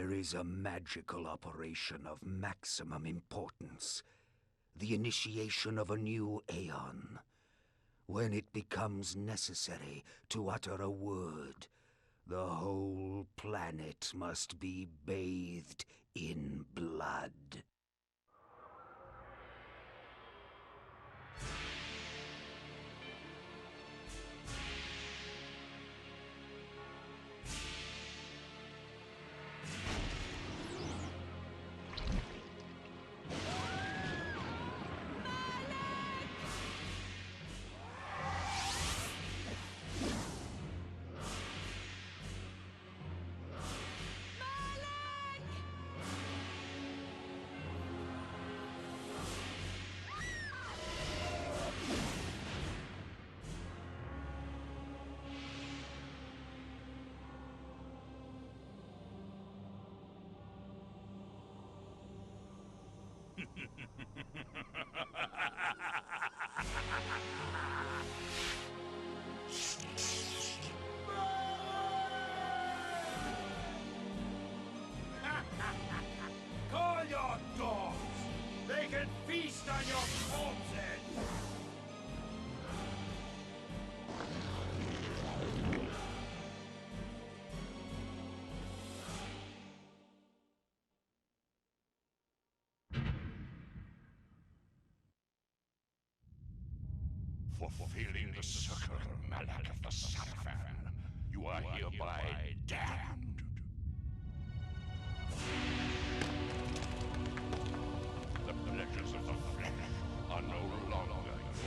There is a magical operation of maximum importance. The initiation of a new aeon. When it becomes necessary to utter a word, the whole planet must be bathed in blood. Call your dogs! They can feast on your corpses! Fulfilling the circle, Malak of the Sarafan, you are hereby damned. The pleasures of the flesh are no longer yours.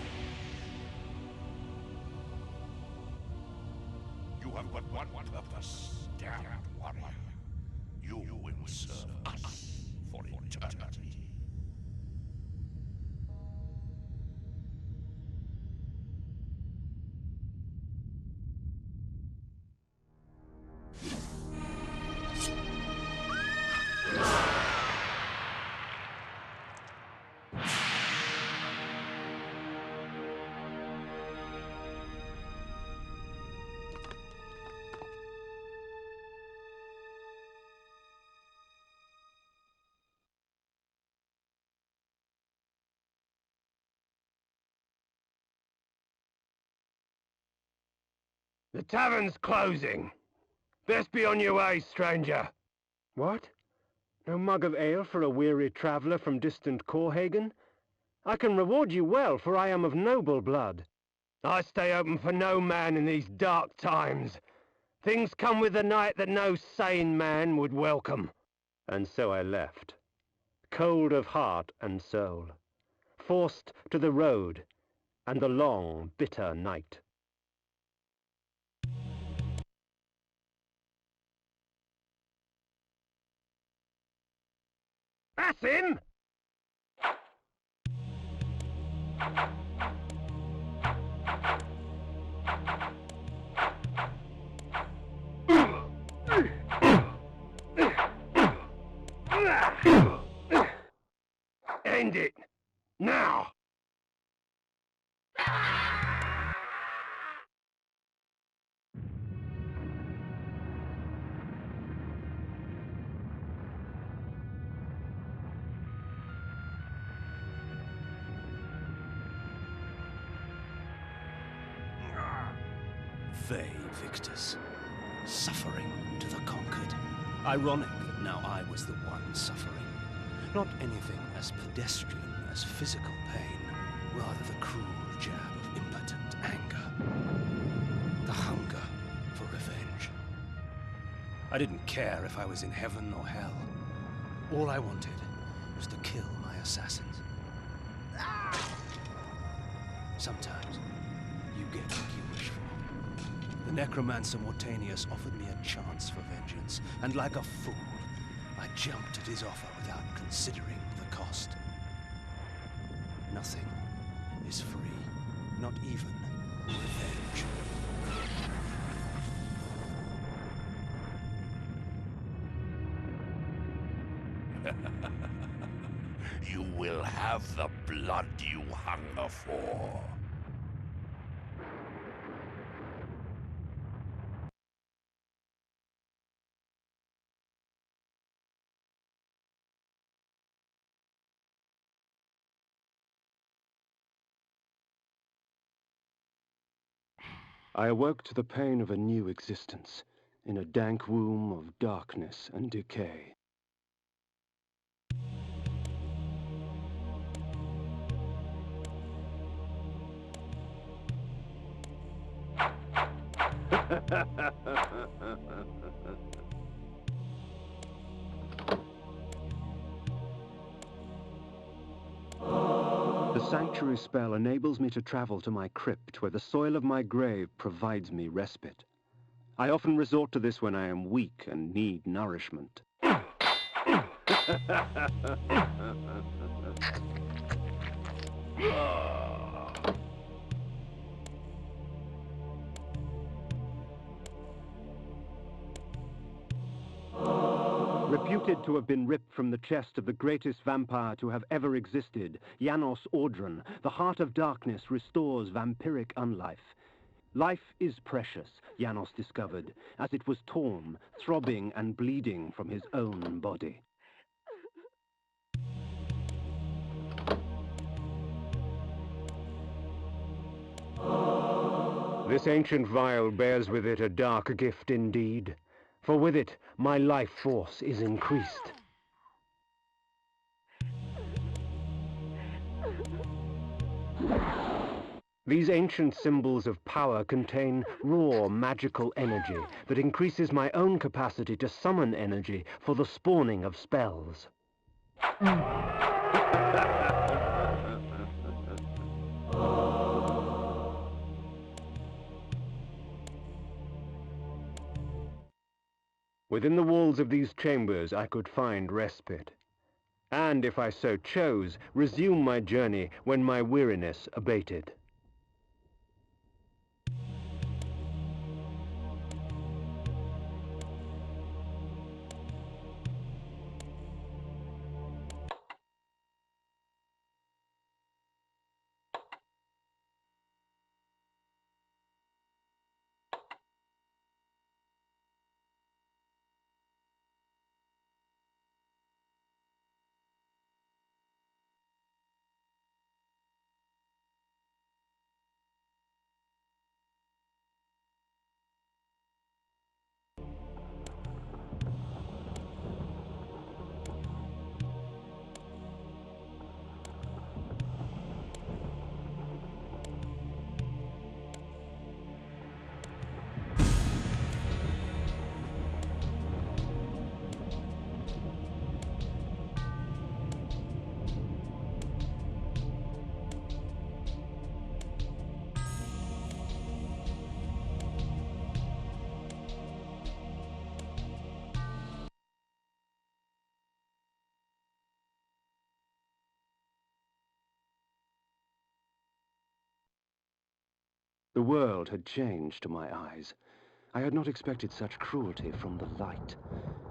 You have but one purpose, damned warrior. You will serve us for eternity. The tavern's closing. Best be on your way, stranger. What? No mug of ale for a weary traveller from distant Corhagen? I can reward you well, for I am of noble blood. I stay open for no man in these dark times. Things come with the night that no sane man would welcome. And so I left, cold of heart and soul, forced to the road and the long, bitter night. That's him! End it! Now! They victors, suffering to the conquered. Ironic that now I was the one suffering. Not anything as pedestrian as physical pain, rather the cruel jab of impotent anger. The hunger for revenge. I didn't care if I was in heaven or hell. All I wanted was to kill my assassins. Sometimes you get what you wish for. The necromancer Mortanius offered me a chance for vengeance, and like a fool, I jumped at his offer without considering the cost. Nothing is free, not even revenge. You will have the blood you hunger for. I awoke to the pain of a new existence, in a dank womb of darkness and decay. The sanctuary spell enables me to travel to my crypt, where the soil of my grave provides me respite. I often resort to this when I am weak and need nourishment. Reputed to have been ripped from the chest of the greatest vampire to have ever existed, Janos Audron, the heart of darkness restores vampiric unlife. Life is precious, Janos discovered, as it was torn, throbbing and bleeding from his own body. This ancient vial bears with it a dark gift indeed, for with it my life force is increased. These ancient symbols of power contain raw magical energy that increases my own capacity to summon energy for the spawning of spells. Within the walls of these chambers I could find respite, and if I so chose, resume my journey when my weariness abated. The world had changed to my eyes. I had not expected such cruelty from the light,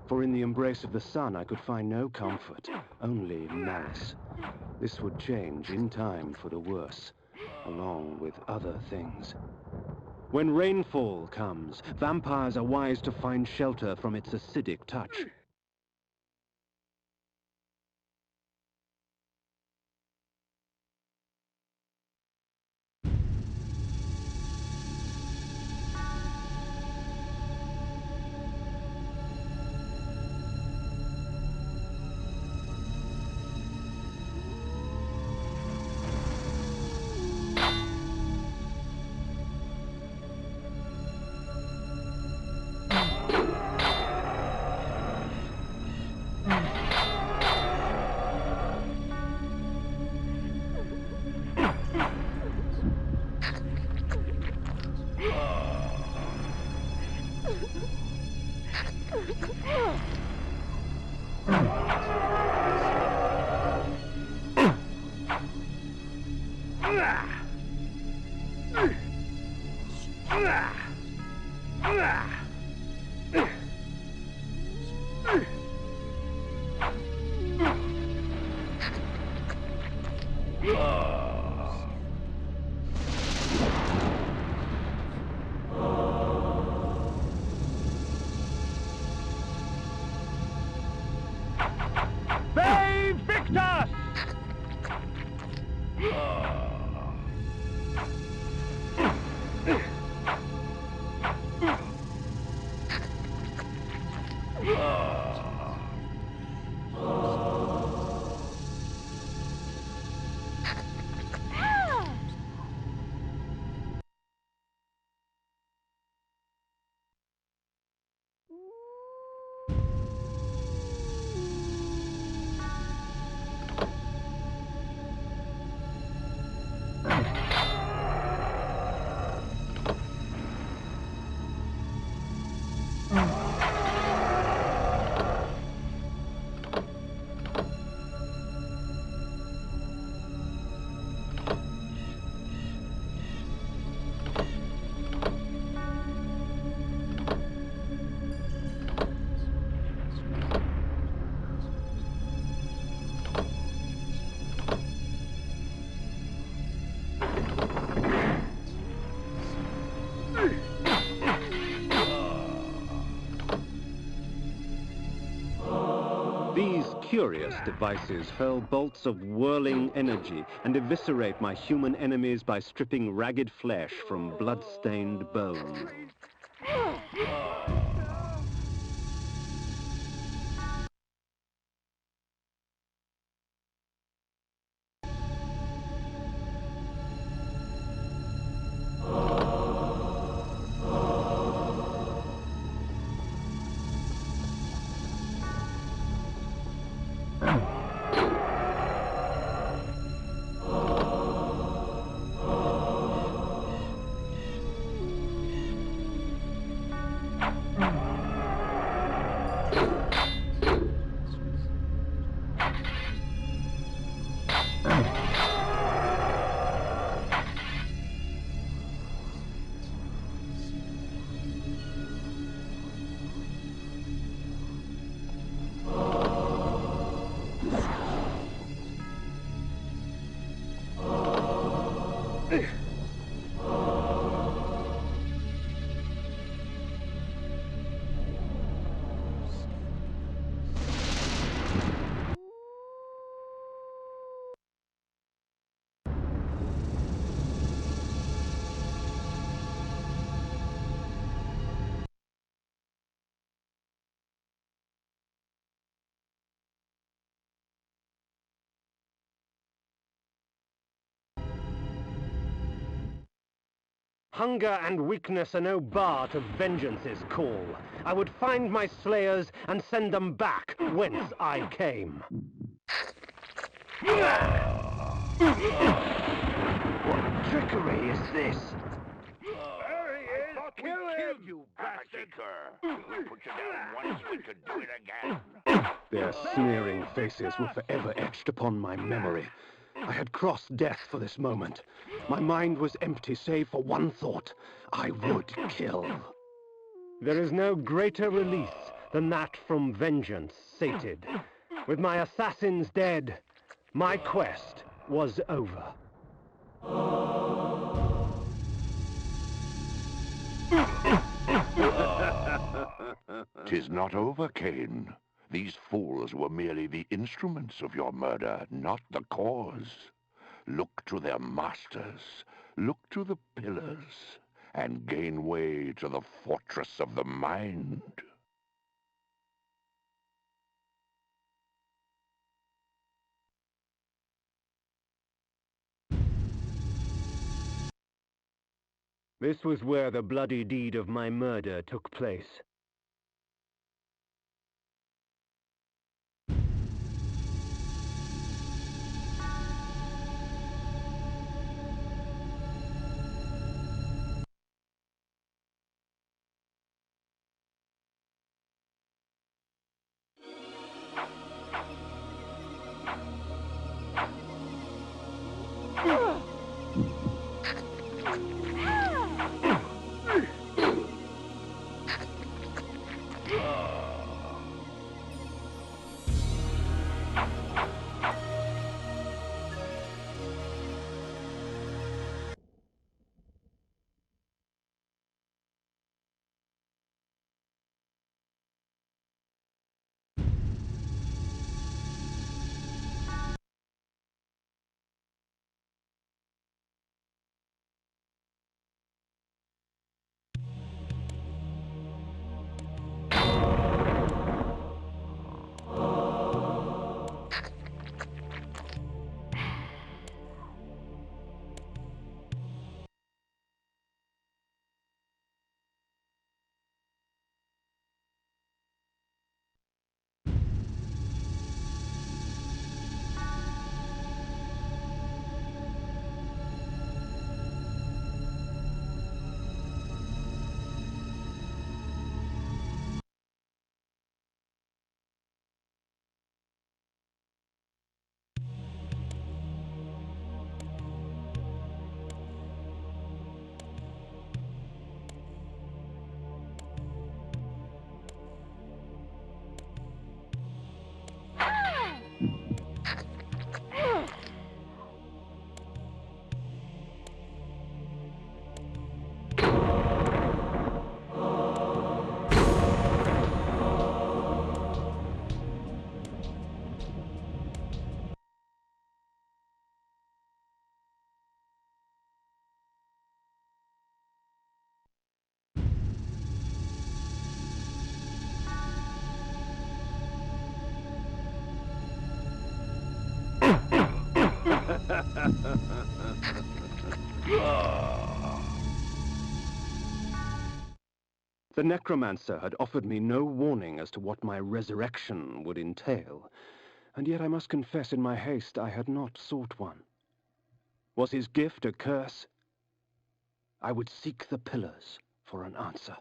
for in the embrace of the sun I could find no comfort, only malice. This would change in time for the worse, along with other things. When rainfall comes, vampires are wise to find shelter from its acidic touch. Curious devices hurl bolts of whirling energy and eviscerate my human enemies by stripping ragged flesh from blood-stained bone. Hunger and weakness are no bar to vengeance's call. I would find my slayers and send them back whence I came. What trickery is this? There he is! Kill him, you bastard! We put you down once, we could do it again. Their sneering faces were forever etched upon my memory. I had crossed death for this moment. My mind was empty save for one thought. I would kill. There is no greater release than that from vengeance sated. With my assassins dead, my quest was over. 'Tis not over, Kain. These fools were merely the instruments of your murder, not the cause. Look to their masters, look to the pillars, and gain way to the fortress of the mind. This was where the bloody deed of my murder took place. The necromancer had offered me no warning as to what my resurrection would entail, and yet I must confess in my haste I had not sought one. Was his gift a curse? I would seek the pillars for an answer.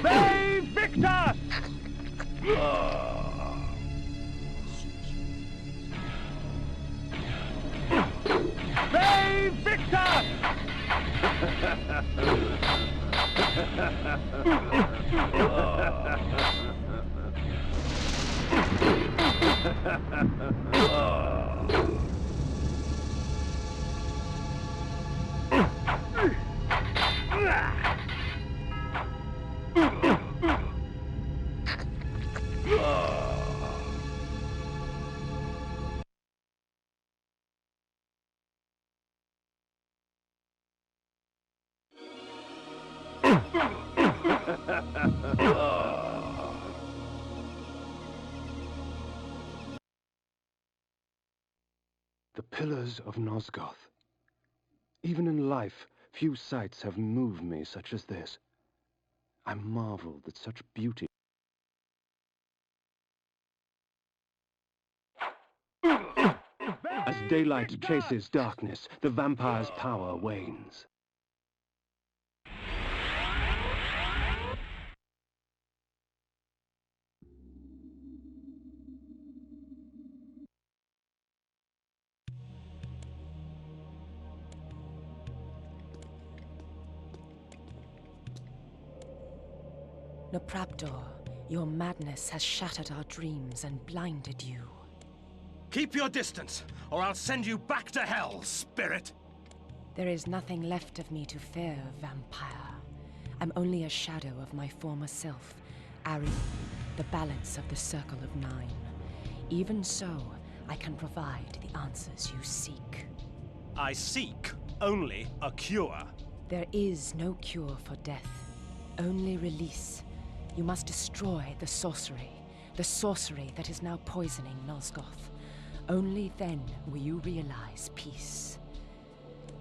They Victor! They Victor! The pillars of Nosgoth. Even in life, few sights have moved me such as this. I marvel that such beauty. As daylight chases darkness, the vampire's power wanes. Nopraptor, your madness has shattered our dreams and blinded you. Keep your distance, or I'll send you back to hell, spirit! There is nothing left of me to fear, vampire. I'm only a shadow of my former self, Ari, the balance of the Circle of Nine. Even so, I can provide the answers you seek. I seek only a cure. There is no cure for death, only release. You must destroy the sorcery that is now poisoning Nosgoth. Only then will you realize peace.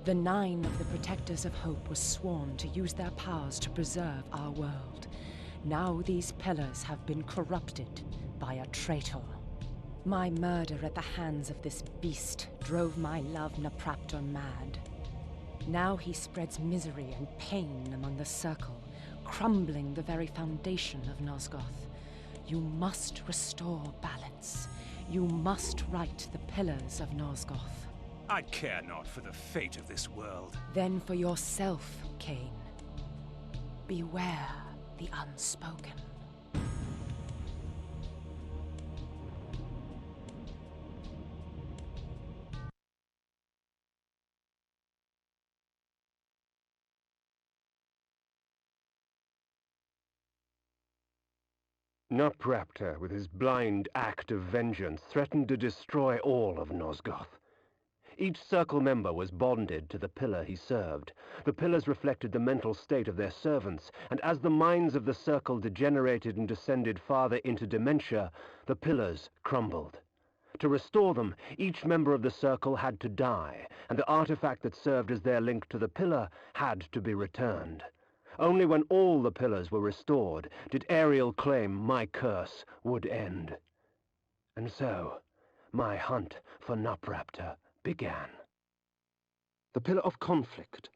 The Nine of the Protectors of Hope were sworn to use their powers to preserve our world. Now these pillars have been corrupted by a traitor. My murder at the hands of this beast drove my love Nopraptor mad. Now he spreads misery and pain among the Circle, crumbling the very foundation of Nosgoth. You must restore balance. You must right the pillars of Nosgoth. I care not for the fate of this world. Then for yourself, Kain. Beware the unspoken. Nopraptor, with his blind act of vengeance, threatened to destroy all of Nosgoth. Each Circle member was bonded to the pillar he served. The pillars reflected the mental state of their servants, and as the minds of the Circle degenerated and descended farther into dementia, the pillars crumbled. To restore them, each member of the Circle had to die, and the artifact that served as their link to the pillar had to be returned. Only when all the pillars were restored did Ariel claim my curse would end. And so, my hunt for Nopraptor began. The Pillar of Conflict.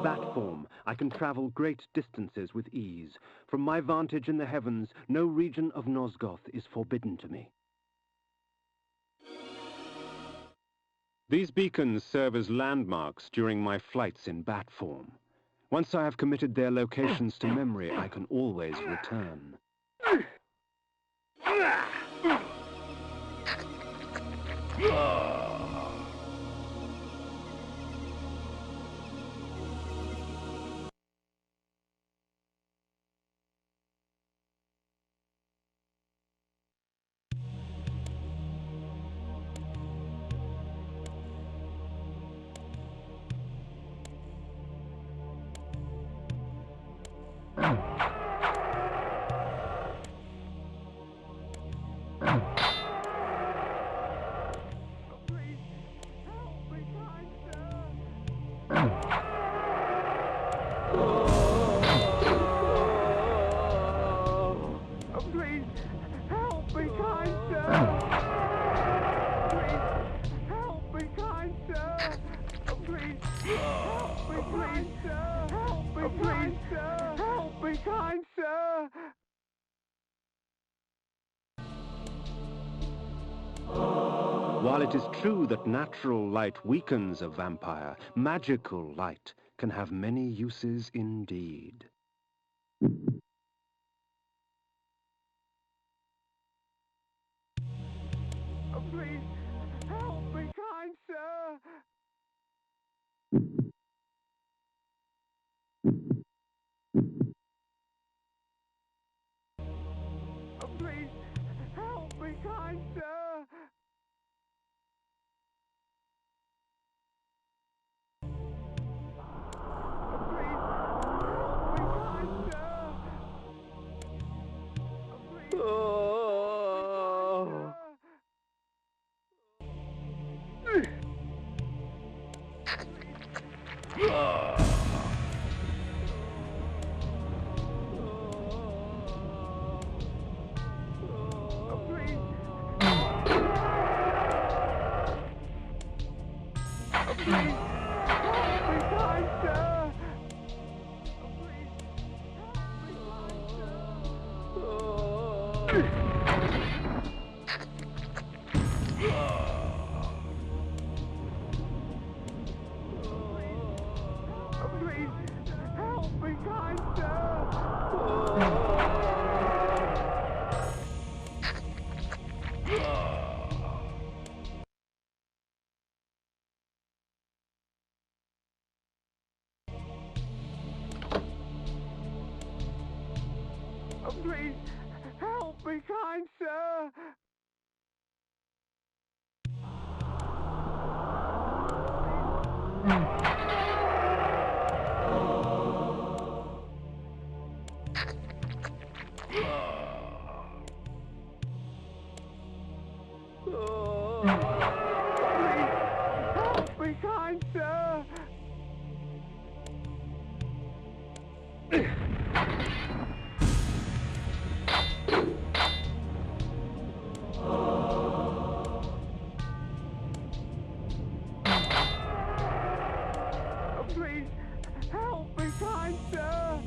bat form, I can travel great distances with ease. From my vantage in the heavens, no region of Nosgoth is forbidden to me. These beacons serve as landmarks during my flights in bat form. Once I have committed their locations to memory, I can always return. While it is true that natural light weakens a vampire, magical light can have many uses indeed. Please, help me, kind sir! Please, help me, kind sir! Please, help me, kind sir! Help me, kind sir! Please, help me, kind sir!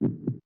You